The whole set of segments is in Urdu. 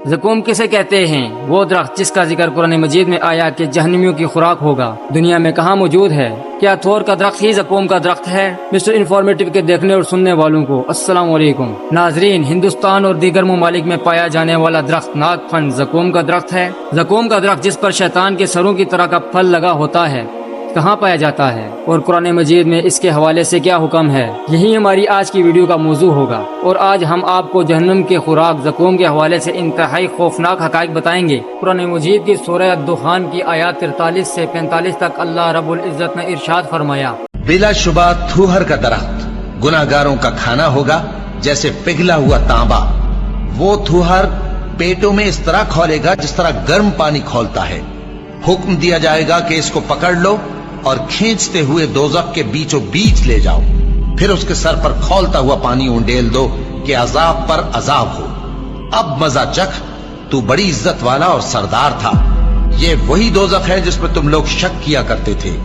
زقوم کسے کہتے ہیں؟ وہ درخت جس کا ذکر قرآن مجید میں آیا کہ جہنمیوں کی خوراک ہوگا، دنیا میں کہاں موجود ہے؟ کیا تھور کا درخت ہی زقوم کا درخت ہے؟ مسٹر انفارمیٹو کے دیکھنے اور سننے والوں کو السلام علیکم۔ ناظرین، ہندوستان اور دیگر ممالک میں پایا جانے والا درخت ناگ پھن زقوم کا درخت ہے۔ زقوم کا درخت جس پر شیطان کے سروں کی طرح کا پھل لگا ہوتا ہے، کہاں پایا جاتا ہے اور قرآن مجید میں اس کے حوالے سے کیا حکم ہے، یہی ہماری آج کی ویڈیو کا موضوع ہوگا۔ اور آج ہم آپ کو جہنم کے خوراک زقوم کے حوالے سے انتہائی خوفناک حقائق بتائیں گے۔ قرآن مجید کی سورہ الدخان کی آیات 43 سے 45 تک اللہ رب العزت نے ارشاد فرمایا، بلا شبہ تھوہر کا درخت گناہگاروں کا کھانا ہوگا جیسے پگھلا ہوا تانبا۔ وہ تھوہر پیٹوں میں اس طرح کھولے گا جس طرح گرم پانی کھولتا ہے۔ حکم دیا جائے گا کہ اس کو پکڑ لو اور کھینچتے ہوئے دوزخ کے بیچوں بیچ لے جاؤ، پھر اس کے سر پر کھولتا ہوا پانی اونڈیل دو کہ عذاب پر عذاب ہو۔ اب مزہ چکھ، تو بڑی عزت والا اور سردار تھا۔ یہ وہی دوزخ ہے جس پر تم لوگ شک کیا کرتے تھے۔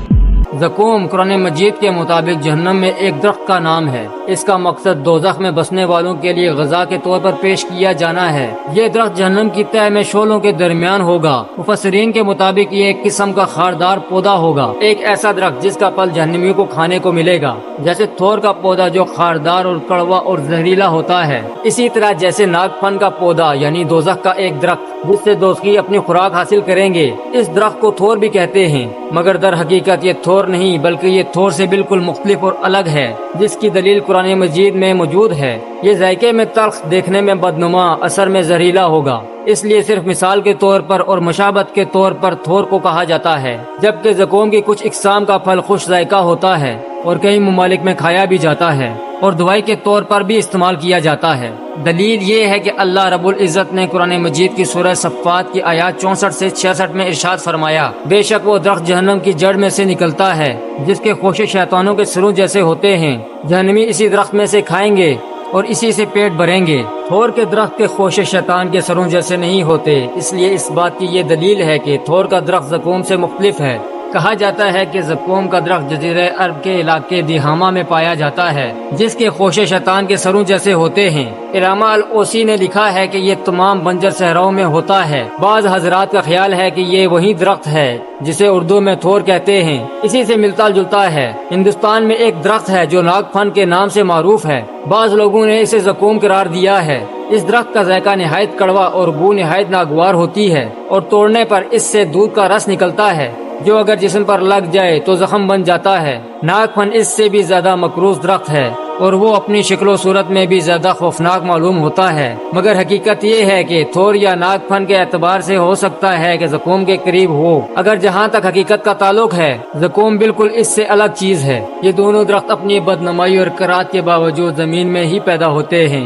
زقوم قرآن مجید کے مطابق جہنم میں ایک درخت کا نام ہے۔ اس کا مقصد دوزخ میں بسنے والوں کے لیے غذا کے طور پر پیش کیا جانا ہے۔ یہ درخت جہنم کی تہہ میں شعلوں کے درمیان ہوگا۔ مفسرین کے مطابق یہ ایک قسم کا خاردار پودا ہوگا، ایک ایسا درخت جس کا پھل جہنمیوں کو کھانے کو ملے گا، جیسے تھور کا پودا جو خاردار اور کڑوا اور زہریلا ہوتا ہے، اسی طرح جیسے ناگ پھن کا پودا یعنی دوزخ کا ایک درخت جس سے دوزخی اپنی خوراک حاصل کریں گے۔ اس درخت کو تھور بھی کہتے ہیں، مگر در حقیقت یہ تھور نہیں بلکہ یہ تھور سے بالکل مختلف اور الگ ہے، جس کی دلیل قرآن مجید میں موجود ہے۔ یہ ذائقے میں تلخ، دیکھنے میں بدنما، اثر میں زہریلا ہوگا، اس لیے صرف مثال کے طور پر اور مشابہت کے طور پر تھور کو کہا جاتا ہے، جبکہ زقوم کی کچھ اقسام کا پھل خوش ذائقہ ہوتا ہے اور کئی ممالک میں کھایا بھی جاتا ہے اور دوائی کے طور پر بھی استعمال کیا جاتا ہے۔ دلیل یہ ہے کہ اللہ رب العزت نے قرآن مجید کی سورہ صفات کی آیات 64 سے 66 میں ارشاد فرمایا، بے شک وہ درخت جہنم کی جڑ میں سے نکلتا ہے جس کے خوشے شیطانوں کے سروں جیسے ہوتے ہیں۔ جہنمی اسی درخت میں سے کھائیں گے اور اسی سے پیٹ بھریں گے۔ تھور کے درخت کے خوشے شیطان کے سروں جیسے نہیں ہوتے، اس لیے اس بات کی یہ دلیل ہے کہ تھور کا درخت زقوم سے مختلف ہے۔ کہا جاتا ہے کہ زقوم کا درخت جزیرہ عرب کے علاقے دیہامہ میں پایا جاتا ہے، جس کے خوشے شیطان کے سروں جیسے ہوتے ہیں۔ علامہ الاوسی نے لکھا ہے کہ یہ تمام بنجر صحراؤں میں ہوتا ہے۔ بعض حضرات کا خیال ہے کہ یہ وہی درخت ہے جسے اردو میں تھور کہتے ہیں، اسی سے ملتا جلتا ہے۔ ہندوستان میں ایک درخت ہے جو ناگ پھن کے نام سے معروف ہے، بعض لوگوں نے اسے زقوم قرار دیا ہے۔ اس درخت کا ذائقہ نہایت کڑوا اور بو نہایت ناگوار ہوتی ہے اور توڑنے پر اس سے دودھ کا رس نکلتا ہے جو اگر جسم پر لگ جائے تو زخم بن جاتا ہے۔ ناگ پھن اس سے بھی زیادہ مقروض درخت ہے اور وہ اپنی شکل و صورت میں بھی زیادہ خوفناک معلوم ہوتا ہے، مگر حقیقت یہ ہے کہ تھور یا ناگ پھن کے اعتبار سے ہو سکتا ہے کہ زقوم کے قریب ہو، اگر جہاں تک حقیقت کا تعلق ہے زقوم بالکل اس سے الگ چیز ہے۔ یہ دونوں درخت اپنی بدنمائی اور کرات کے باوجود زمین میں ہی پیدا ہوتے ہیں،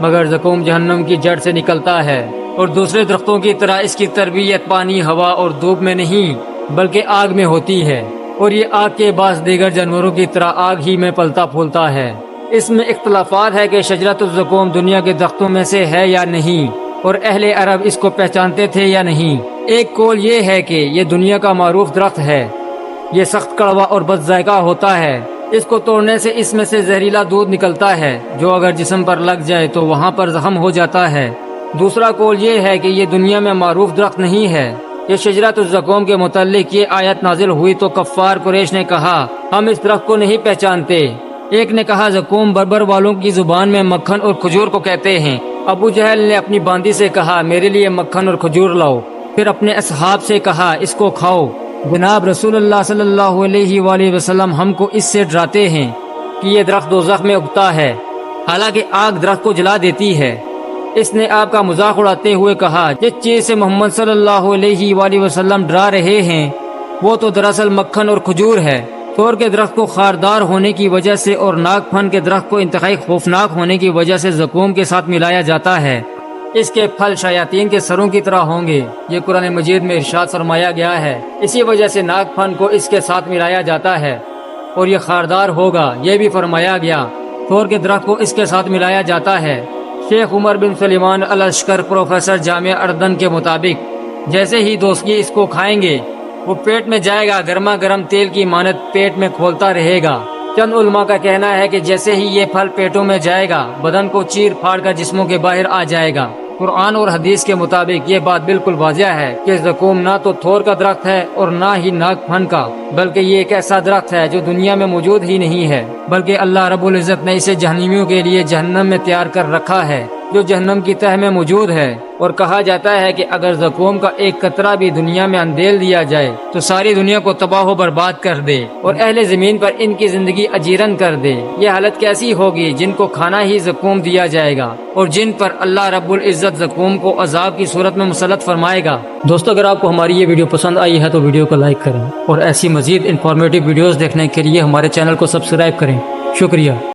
مگر زقوم جہنم کی جڑ سے نکلتا ہے اور دوسرے درختوں کی طرح اس کی تربیت پانی، ہوا اور دھوپ میں نہیں بلکہ آگ میں ہوتی ہے، اور یہ آگ کے بعض دیگر جانوروں کی طرح آگ ہی میں پلتا پھولتا ہے۔ اس میں اختلافات ہے کہ شجرۃ الزقوم دنیا کے درختوں میں سے ہے یا نہیں اور اہل عرب اس کو پہچانتے تھے یا نہیں۔ ایک قول یہ ہے کہ یہ دنیا کا معروف درخت ہے، یہ سخت کڑوا اور بد ذائقہ ہوتا ہے، اس کو توڑنے سے اس میں سے زہریلا دودھ نکلتا ہے جو اگر جسم پر لگ جائے تو وہاں پر زخم ہو جاتا ہے۔ دوسرا قول یہ ہے کہ یہ دنیا میں معروف درخت نہیں ہے۔ یہ شجرۃ الزقوم کے متعلق یہ آیت نازل ہوئی تو کفار قریش نے کہا، ہم اس درخت کو نہیں پہچانتے۔ ایک نے کہا، زقوم بربر والوں کی زبان میں مکھن اور کھجور کو کہتے ہیں۔ ابو جہل نے اپنی باندی سے کہا، میرے لیے مکھن اور کھجور لاؤ، پھر اپنے اصحاب سے کہا، اس کو کھاؤ۔ جناب رسول اللہ صلی اللہ علیہ وآلہ وسلم ہم کو اس سے ڈراتے ہیں کہ یہ درخت دوزخ میں اگتا ہے، حالانکہ آگ درخت کو جلا دیتی ہے۔ اس نے آپ کا مذاق اڑاتے ہوئے کہا، جس چیز سے محمد صلی اللہ علیہ وآلہ وسلم ڈرا رہے ہیں وہ تو دراصل مکھن اور کھجور ہے۔ تھور کے درخت کو خاردار ہونے کی وجہ سے اور ناگ پھن کے درخت کو انتہائی خوفناک ہونے کی وجہ سے زقوم کے ساتھ ملایا جاتا ہے۔ اس کے پھل شیاطین کے سروں کی طرح ہوں گے، یہ قرآن مجید میں ارشاد فرمایا گیا ہے۔ اسی وجہ سے ناگ پھن کو اس کے ساتھ ملایا جاتا ہے اور یہ خاردار ہوگا، یہ بھی فرمایا گیا۔ تھور کے درخت کو اس کے ساتھ ملایا جاتا ہے۔ شیخ عمر بن سلیمان الاشکر پروفیسر جامعہ اردن کے مطابق جیسے ہی دوستی اس کو کھائیں گے وہ پیٹ میں جائے گا، گرما گرم تیل کی مانند پیٹ میں کھولتا رہے گا۔ چند علماء کا کہنا ہے کہ جیسے ہی یہ پھل پیٹوں میں جائے گا بدن کو چیر پھاڑ کر جسموں کے باہر آ جائے گا قرآن اور حدیث کے مطابق یہ بات بالکل واضح ہے کہ زقوم نہ تو تھور کا درخت ہے اور نہ ہی ناگ پھن کا، بلکہ یہ ایک ایسا درخت ہے جو دنیا میں موجود ہی نہیں ہے، بلکہ اللہ رب العزت نے اسے جہنمیوں کے لیے جہنم میں تیار کر رکھا ہے جو جہنم کی تہہ میں موجود ہے۔ اور کہا جاتا ہے کہ اگر زقوم کا ایک قطرہ بھی دنیا میں اندیل دیا جائے تو ساری دنیا کو تباہ و برباد کر دے اور اہل زمین پر ان کی زندگی اجیرن کر دے۔ یہ حالت کیسی ہوگی جن کو کھانا ہی زقوم دیا جائے گا اور جن پر اللہ رب العزت زقوم کو عذاب کی صورت میں مسلط فرمائے گا۔ دوستو، اگر آپ کو ہماری یہ ویڈیو پسند آئی ہے تو ویڈیو کو لائک کریں اور ایسی مزید انفارمیٹیو ویڈیوز دیکھنے کے لیے ہمارے چینل کو سبسکرائب کریں۔ شکریہ۔